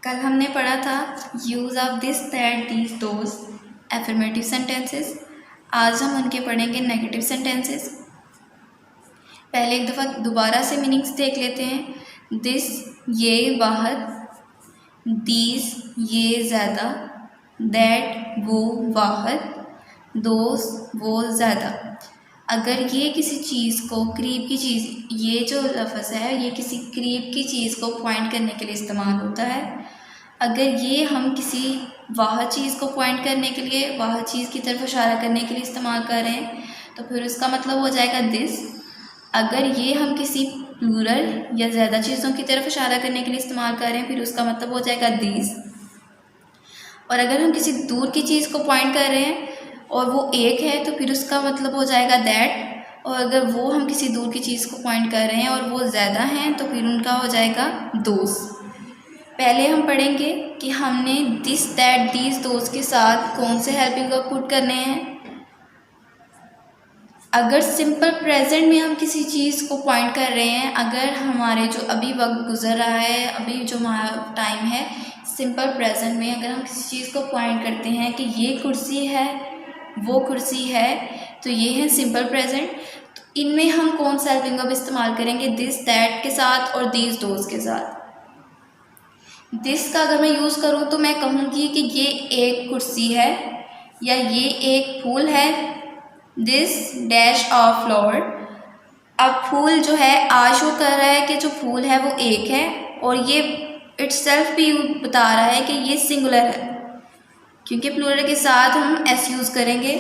कल हमने पढ़ा था use of this that these those affirmative sentences. आज हम उनके पढ़ेंगे नेगेटिव सेंटेंसेस। पहले एक दफ़ा दोबारा से मीनिंग्स देख लेते हैं। दिस ये वाहद, दीज ये ज़्यादा, दैट वो वाहद, दोज वो ज़्यादा। अगर ये किसी चीज़ को करीब की चीज़, ये जो लफ्ज़ है ये किसी करीब की चीज़ को पॉइंट करने के लिए इस्तेमाल होता है। अगर ये हम किसी वाह चीज़ को पॉइंट करने के लिए, वाह चीज़ की तरफ इशारा करने के लिए इस्तेमाल कर रहे हैं तो फिर उसका मतलब हो जाएगा दिस। अगर ये हम किसी प्लूरल या ज़्यादा चीज़ों की तरफ इशारा करने के लिए इस्तेमाल कर रहे हैं फिर उसका मतलब हो जाएगा दीज। और अगर हम किसी दूर की चीज़ को पॉइंट कर रहे हैं और वो एक है तो फिर उसका मतलब हो जाएगा दैट। और अगर वो हम किसी दूर की चीज़ को पॉइंट कर रहे हैं और वो ज़्यादा हैं तो फिर उनका हो जाएगा दोज। पहले हम पढ़ेंगे कि हमने दिस दैट दीज दोज के साथ कौन से हेल्पिंग वर्ब पुट करने हैं। अगर सिंपल प्रेजेंट में हम किसी चीज़ को पॉइंट कर रहे हैं, अगर हमारे जो अभी वक्त गुजर रहा है, अभी जो हमारा टाइम है, सिंपल प्रेजेंट में अगर हम किसी चीज़ को पॉइंट करते हैं कि ये कुर्सी है, वो कुर्सी है, तो ये है सिंपल प्रेजेंट। तो इनमें हम कौन सा हेल्पिंग वर्ब इस्तेमाल करेंगे? दिस दैट के साथ और दीज दोज के साथ। दिस का अगर मैं यूज़ करूँ तो मैं कहूँगी कि ये एक कुर्सी है या ये एक फूल है। This dash of flower. अब फूल जो है आज शो कर रहा है कि जो फूल है वो एक है और ये इटसेल्फ भी बता रहा है कि ये सिंगुलर है, क्योंकि प्लूरल के साथ हम एस यूज़ करेंगे।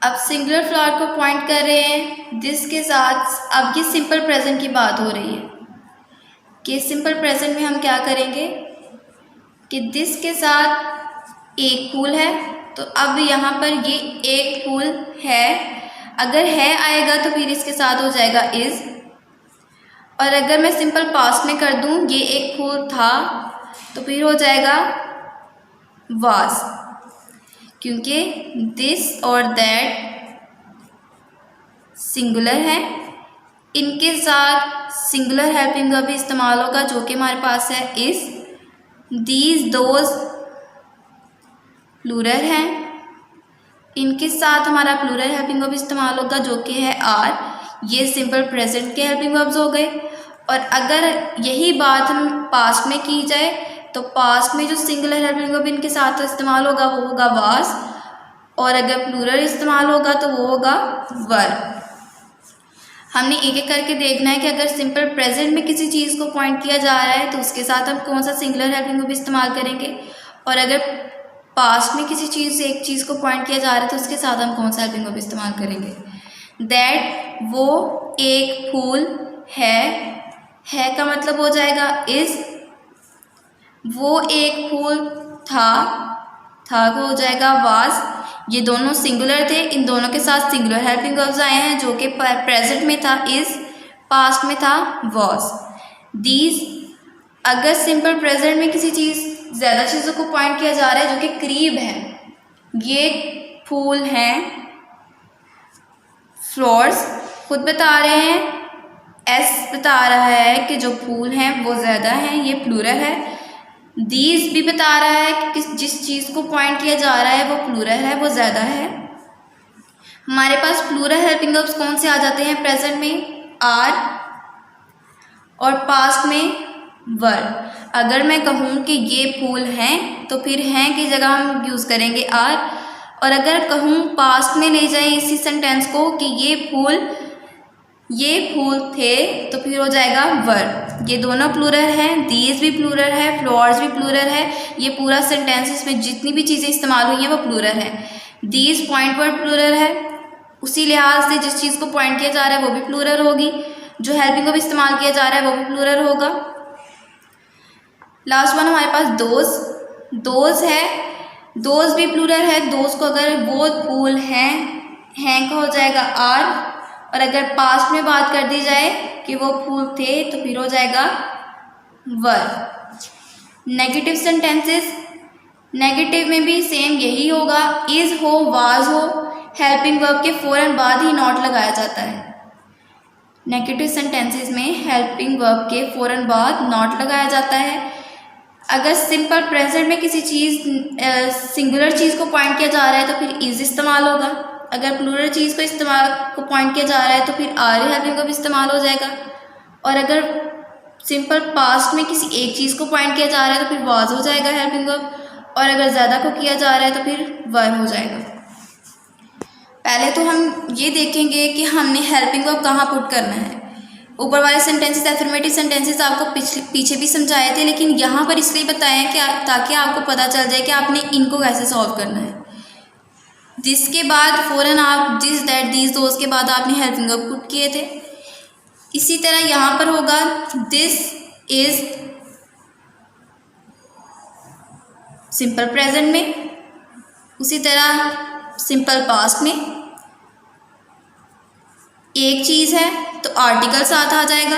अब सिंगुलर फ्लावर को पॉइंट कर रहे हैं दिस के साथ। अब ये सिंपल प्रेजेंट की बात हो रही है कि सिंपल प्रेजेंट में हम क्या करेंगे कि दिस के साथ एक फूल है तो अब यहाँ पर ये एक फूल है। अगर है आएगा तो फिर इसके साथ हो जाएगा इज़। और अगर मैं सिंपल पास्ट में कर दूँ ये एक फूल था तो फिर हो जाएगा वाज, क्योंकि दिस और दैट सिंगुलर है। इनके साथ सिंगुलर हेल्पिंग वर्ब भी इस्तेमाल होगा जो कि हमारे पास है इस। दीज दोज प्लूरल है, इनके साथ हमारा प्लूरल हेल्पिंग वर्ब इस्तेमाल होगा जो कि है आर। ये सिंपल प्रेजेंट के हेल्पिंग वर्ब्स हो गए। और अगर यही बात हम पास्ट में की जाए तो पास्ट में जो सिंगुलर हेल्पिंग वर्ब इनके साथ इस्तेमाल होगा वो होगा वाज। और अगर प्लूरल इस्तेमाल होगा तो वो होगा वर। हमने एक एक करके देखना है कि अगर सिंपल प्रेजेंट में किसी चीज़ को पॉइंट किया जा रहा है तो उसके साथ हम कौन सा सिंगुलर हेल्पिंग वर्ब इस्तेमाल करेंगे, और अगर पास्ट में किसी चीज़ एक चीज़ को पॉइंट किया जा रहा है तो उसके साथ हम कौन सा हेल्पिंग वर्ब इस्तेमाल करेंगे। दैट वो एक फूल है का मतलब हो जाएगा इज़। वो एक फूल था को हो जाएगा वाज। ये दोनों सिंगुलर थे, इन दोनों के साथ सिंगुलर हेल्पिंग वर्ब्स आए हैं जो कि प्रेजेंट में था इज़, पास्ट में था वाज। दीज अगर सिंपल प्रेजेंट में किसी चीज़ ज़्यादा चीज़ों को पॉइंट किया जा रहा है जो कि करीब है, ये फूल हैं, फ्लावर्स खुद बता रहे हैं, एस बता रहा है कि जो फूल हैं वो ज़्यादा हैं, ये प्लूरल है। दीज भी बता रहा है कि जिस चीज़ को पॉइंट किया जा रहा है वो प्लूरल है, वो ज़्यादा है। हमारे पास प्लूरल हेल्पिंग वर्ब्स कौन से आ जाते हैं प्रेजेंट में? आर और पास्ट में वर। अगर मैं कहूँ कि ये फूल हैं तो फिर हैं की जगह हम यूज़ करेंगे आर। और अगर कहूँ पास्ट में ले जाएं इसी सेंटेंस को कि ये फूल थे तो फिर हो जाएगा वर। ये दोनों प्लूरल हैं, दीज भी प्लूरल है, फ्लावर्स भी प्लूरल है। ये पूरा सेंटेंस इसमें जितनी भी चीज़ें इस्तेमाल हुई हैं वो प्लूरल है। दीज पॉइंट वर्ड प्लूरल है, उसी लिहाज से जिस चीज़ को पॉइंट किया जा रहा है वो भी प्लूरल होगी, जो हेल्पिंग वर्ब इस्तेमाल किया जा रहा है वो भी प्लूरल होगा। लास्ट वन हमारे पास दोज है, दोज भी प्लूरल है। दोज को अगर वो फूल हैं का हो जाएगा आर। और अगर पास्ट में बात कर दी जाए कि वो फूल थे तो फिर हो जाएगा वर। नेगेटिव सेंटेंसेस, नेगेटिव में भी सेम यही होगा, इज़ हो वाज हो, हेल्पिंग वर्ब के फ़ौरन बाद ही नॉट लगाया जाता है। नेगेटिव सेंटेंसेस में हेल्पिंग वर्ब के फ़ौरन बाद नॉट लगाया जाता है। अगर सिंपल प्रेजेंट में किसी चीज़ सिंगुलर चीज़ को पॉइंट किया जा रहा है तो फिर इज़ इस्तेमाल होगा। अगर प्लूरल चीज़ को पॉइंट किया जा रहा है तो फिर आर हेल्पिंग वर्ब इस्तेमाल हो जाएगा। और अगर सिंपल पास्ट में किसी एक चीज़ को पॉइंट किया जा रहा है तो फिर वाज हो जाएगा हेल्पिंग वर्ब। और अगर ज़्यादा को किया जा रहा है तो फिर वर हो जाएगा। पहले तो हम ये देखेंगे कि हमने हेल्पिंग वर्ब कहाँ पुट करना है। ऊपर वाले सेंटेंसेस एफर्मेटिव सेंटेंसेस आपको पीछे भी समझाए थे, लेकिन यहाँ पर इसलिए बताएं कि ताकि आपको पता चल जाए कि आपने इनको कैसे सॉल्व करना है। दिस के बाद फ़ौरन आप दिस दैट दीज दोज के बाद आपने हेल्पिंग वर्ब पुट किए थे। इसी तरह यहाँ पर होगा दिस इज सिंपल प्रेजेंट में, उसी तरह सिंपल पास्ट में एक चीज़ है तो आर्टिकल साथ आ जाएगा।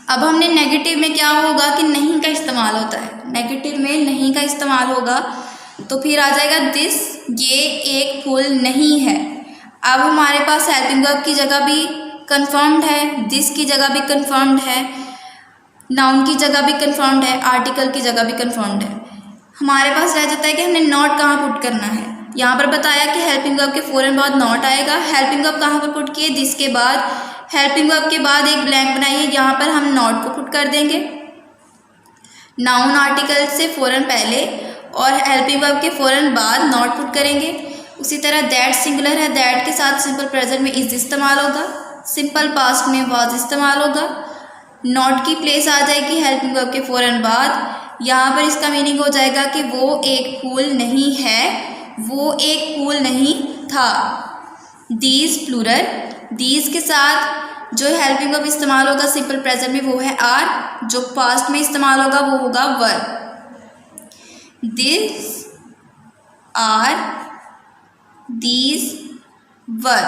अब हमने नेगेटिव में क्या होगा कि नहीं का इस्तेमाल होता है। नेगेटिव में नहीं का इस्तेमाल होगा तो फिर आ जाएगा दिस, ये एक फूल नहीं है। अब हमारे पास हेल्पिंग वर्ब की जगह भी कंफर्म्ड है, दिस की जगह भी कंफर्म्ड है, नाउन की जगह भी कंफर्म्ड है, आर्टिकल की जगह भी कंफर्म्ड है। हमारे पास रह जाता है कि हमने नॉट कहाँ पुट करना है। यहाँ पर बताया कि हेल्पिंग वर्ब के फ़ौरन बाद नॉट आएगा। हेल्पिंग वर्ब कहाँ पर पुट किए, दिस के बाद। हेल्पिंग वर्ब के बाद एक ब्लैंक बनाइए, यहाँ पर हम नॉट को पुट कर देंगे नाउन आर्टिकल से फ़ौरन पहले, और हेल्पिंग वर्ब के फ़ौरन बाद नॉट पुट करेंगे। उसी तरह दैट सिंगुलर है, दैट के साथ सिंपल प्रेजेंट में इज इस्तेमाल होगा, सिंपल पास्ट में वाज इस्तेमाल होगा। नॉट की प्लेस आ जाएगी हेल्पिंग वर्ब के फ़ौरन बाद। यहाँ पर इसका मीनिंग हो जाएगा कि वो एक फूल नहीं है, वो एक फूल नहीं था। दीज प्लूरल, दीज के साथ जो हेल्पिंग वर्ब इस्तेमाल होगा सिंपल प्रेजेंट में वो है आर, जो पास्ट में इस्तेमाल होगा वो होगा were. This are, these were.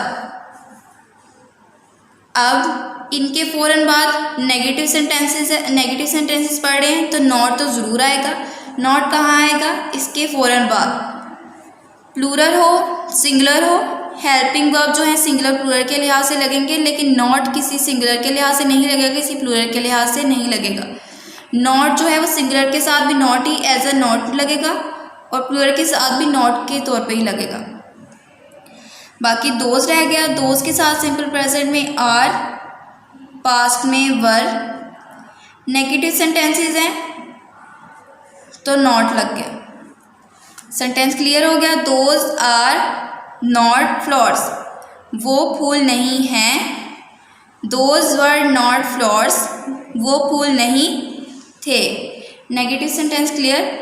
अब इनके फ़ौरन बाद नेगेटिव सेंटेंसेस पढ़ रहे हैं तो नॉट तो ज़रूर आएगा। नॉट कहाँ आएगा, इसके फ़ौरन बाद। प्लूरल हो सिंगुलर हो, हेल्पिंग वर्ब जो है सिंगुलर प्लूरल के लिहाज से लगेंगे, लेकिन नॉट किसी सिंगुलर के लिहाज से नहीं लगेगा, किसी प्लूरल के लिहाज से नहीं लगेगा। नॉट जो है वो सिंगुलर के साथ भी नॉट ही एज अ नॉट लगेगा और प्लूरल के साथ भी नॉट के तौर पे ही लगेगा। बाकी दोज रह गया, दोज के साथ सिंपल प्रेजेंट में आर, पास्ट में वर। नेगेटिव सेंटेंसेस हैं तो नॉट लग गया। सेंटेंस क्लियर हो गया। दोज आर नॉट फ्लावर्स, वो फूल नहीं हैं। दोज वर नॉट फ्लावर्स, वो फूल नहीं थे। Negative sentence clear.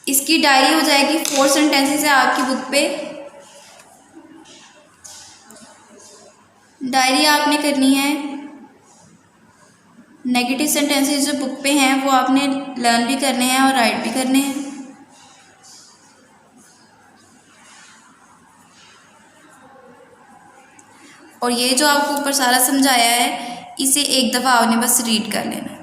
इसकी डायरी हो जाएगी, 4 सेंटेंसेस है आपकी बुक पे। डायरी आपने करनी है। नेगेटिव सेंटेंसेस जो बुक पे हैं वो आपने लर्न भी करने हैं और राइट भी करने हैं। और ये जो आपको ऊपर सारा समझाया है इसे एक दफ़ा आपने बस रीड कर लेना।